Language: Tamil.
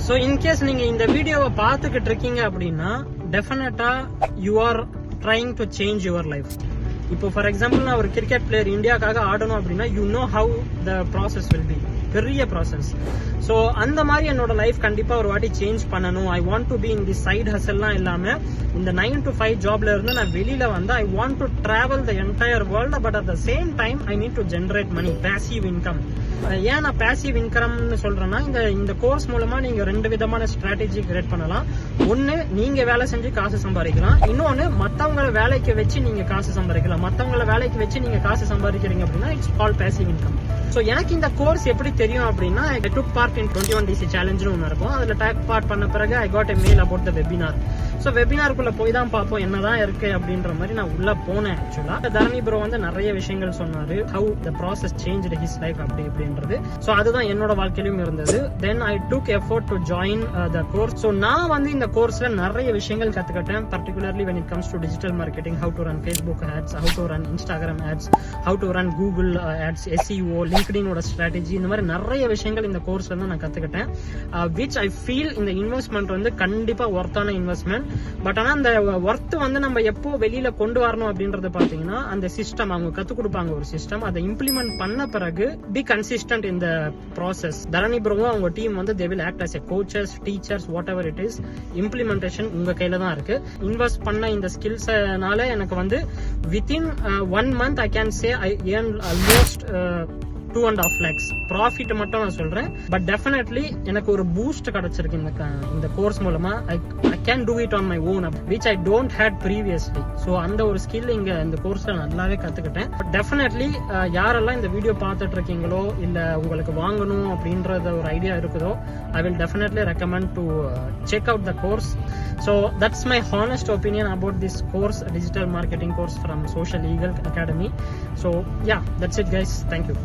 ஸோ இன்கேஸ் நீங்க இந்த வீடியோவை பார்த்துக்கிட்டு இருக்கீங்க அப்படின்னா definitely you are trying to change your life. இப்போ ஃபார் எக்ஸாம்பிள் நான் ஒரு கிரிக்கெட் பிளேயர் இந்தியாக்காக ஆடணும் அப்படின்னா you know how the process will be, பெரிய ப்ராசஸ். ஸோ அந்த மாதிரி என்னோட லைஃப் கண்டிப்பா ஒரு வாட்டி சேஞ்ச் பண்ணணும். I want to be in the side ஹசல்லாம் இல்லாம இந்த 9 to 5 ஜாப்ல இருந்து நான் வெளியில வந்து I want to travel the entire world. But at the same time I need to generate money, passive income. ஏன் நான் பேசிவ் இன்கம்னு சொல்றேன்னா இந்த கோர்ஸ் மூலமா நீங்க 2 விதமான ஸ்ட்ராட்டஜி கிரியேட் பண்ணலாம். ஒன்னு, நீங்க வேலை செஞ்சு காசு சம்பாதிக்கலாம். இன்னொன்னு, மத்தவங்களை வேலைக்கு வச்சு நீங்க காசு சம்பாதிக்கலாம். மத்தவங்களை வேலைக்கு வச்சு நீங்க காசு சம்பாதிக்கிறீங்க அப்படின்னா it's call passive income. So எனக்கு இந்த கோர்ஸ் எப்படி தெரியும் அப்படின்னா, ஐ டுக் பார்ட் இன் 21 DC சேலஞ்சுன்னு ஒன்று இருக்கும். அதுல டேக் பார்ட் பண்ண பிறகு I got a mail about the webinar. So வெபினாருக்குள்ள போய் தான் பார்ப்போம் என்னதான் இருக்கு அப்படின்ற மாதிரி நான் உள்ள போனேன். ஆக்சுவலா தரணி ப்ரோ வந்து நிறைய விஷயங்கள் சொன்னாரு, how the process change his life அப்படி இப்படின்றது. ஸோ அதுதான் என்னோட வாழ்க்கையிலும் இருந்தது. Then I took effort to join the course. So நான் வந்து இந்த கோர்ஸ்ல நிறைய விஷயங்கள் கத்துக்கிட்டேன். Particularly when it comes to digital marketing, how to run Facebook ads, how to run Instagram ads, how to run Google ads, SEO, LinkedIn ஓட ஸ்ட்ராட்டஜி, இந்த மாதிரி நிறைய விஷயங்கள் இந்த கோர்ஸ்ல இருந்து நான் கத்துக்கிட்டேன். which I feel இந்த இன்வெஸ்ட்மெண்ட் வந்து கண்டிப்பா ஒர்த்தான இன்வெஸ்ட்மெண்ட். பட் ஆனா அந்த ஒர்த் வந்து நம்ம எப்போ வெளியில கொண்டு வரணும் அப்படின்றது பாத்தீங்கன்னா, அந்த சிஸ்டம் அவங்க கத்து கொடுப்பாங்க, ஒரு சிஸ்டம். அதை இம்ப்ளிமெண்ட் பண்ண பிறகு பி கன்சிஸ்டன்ட் இந்த ப்ராசஸ். தரணி ப்ரோவும் அவங்க டீம் வந்து they will act as a coaches, teachers, whatever it is. Implementation உங்க கையில தான் இருக்கு. இன்வெஸ்ட் பண்ண இந்த ஸ்கில்ஸ்னால எனக்கு வந்து within 1 month I can say I earned almost 2.5 lakhs profit மட்டும் நான் சொல்றேன். பட் டெஃபினெட்லி எனக்கு ஒரு பூஸ்ட் கிடைச்சிருக்கு இந்த கோர்ஸ் மூலமா. I can do it on my own, which I don't hate previously. So அந்த ஒரு ஸ்கில் இங்க இந்த கோர்ஸ்ல நல்லாவே கத்துக்கிட்டேன். பட் டெஃபினெட்லி யாரெல்லாம் இந்த வீடியோ பார்த்துட்டு இருக்கீங்களோ, இல்ல உங்களுக்கு வாங்கணும் அப்படின்றத ஒரு ஐடியா இருக்குதோ, I will definitely recommend to check out the course. So that's my honest opinion about this course, digital marketing course from Social Eagle Academy. So yeah, that's it guys. Thank you.